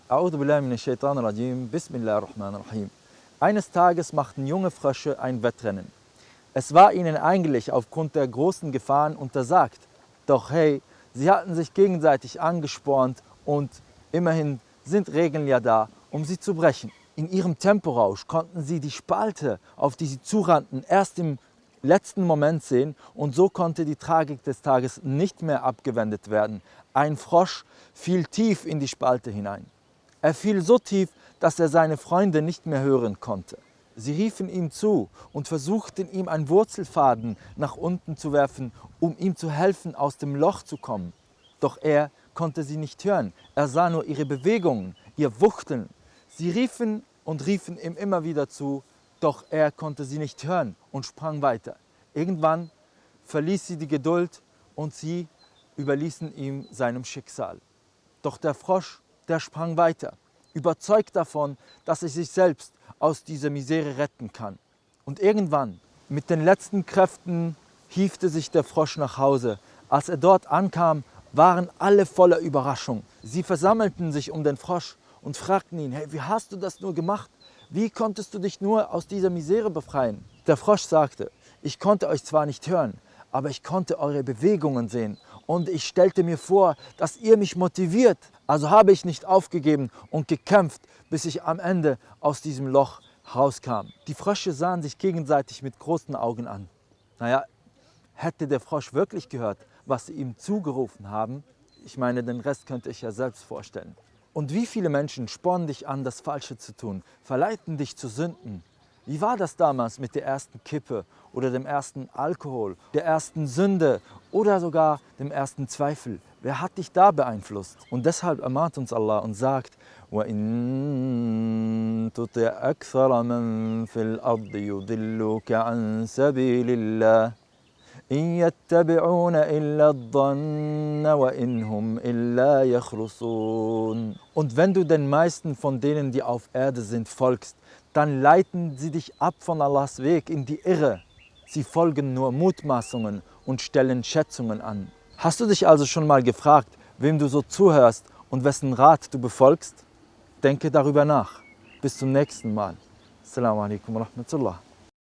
A'udhu billahi minash shaitanir rajim. Bismillahirrahmanirrahim. Eines Tages machten junge Frösche ein Wettrennen. Es war ihnen eigentlich aufgrund der großen Gefahren untersagt. Doch hey, sie hatten sich gegenseitig angespornt und immerhin sind Regeln ja da, um sie zu brechen. In ihrem Temporausch konnten sie die Spalte, auf die sie zurannten, erst im letzten Moment sehen und so konnte die Tragik des Tages nicht mehr abgewendet werden. Ein Frosch fiel tief in die Spalte hinein. Er fiel so tief, dass er seine Freunde nicht mehr hören konnte. Sie riefen ihm zu und versuchten ihm einen Wurzelfaden nach unten zu werfen, um ihm zu helfen, aus dem Loch zu kommen. Doch er konnte sie nicht hören. Er sah nur ihre Bewegungen, ihr Wuchteln. Sie riefen und riefen ihm immer wieder zu, doch er konnte sie nicht hören und sprang weiter. Irgendwann verließ sie die Geduld und sie überließen ihm seinem Schicksal. Doch der Frosch, der sprang weiter, überzeugt davon, dass er sich selbst aus dieser Misere retten kann. Und irgendwann, mit den letzten Kräften, hiefte sich der Frosch nach Hause. Als er dort ankam, waren alle voller Überraschung. Sie versammelten sich um den Frosch und fragten ihn, hey, wie hast du das nur gemacht? Wie konntest du dich nur aus dieser Misere befreien? Der Frosch sagte, ich konnte euch zwar nicht hören, aber ich konnte eure Bewegungen sehen und ich stellte mir vor, dass ihr mich motiviert. Also habe ich nicht aufgegeben und gekämpft, bis ich am Ende aus diesem Loch rauskam. Die Frösche sahen sich gegenseitig mit großen Augen an. Naja, hätte der Frosch wirklich gehört, was sie ihm zugerufen haben? Ich meine, den Rest könnte ich ja selbst vorstellen. Und wie viele Menschen spornen dich an, das Falsche zu tun, verleiten dich zu Sünden? Wie war das damals mit der ersten Kippe oder dem ersten Alkohol, der ersten Sünde oder sogar dem ersten Zweifel? Wer hat dich da beeinflusst? Und deshalb ermahnt uns Allah und sagt, وَإِن تُطِعْ أَكْثَرَ مَنْ فِي الْأَرْضِ يُضِلُّكَ عَنْ سَبِيلِ اللَّهِ إِنْ يَتَّبِعُونَ إِلَّا الظَّنَّ وَإِنْ هُمْ إِلَّا يَخْرُصُونَ. Und wenn du den meisten von denen, die auf Erde sind, folgst, dann leiten sie dich ab von Allahs Weg in die Irre. Sie folgen nur Mutmaßungen und stellen Schätzungen an. Hast du dich also schon mal gefragt, wem du so zuhörst und wessen Rat du befolgst? Denke darüber nach. Bis zum nächsten Mal. Assalamu alaikum wa rahmatullah.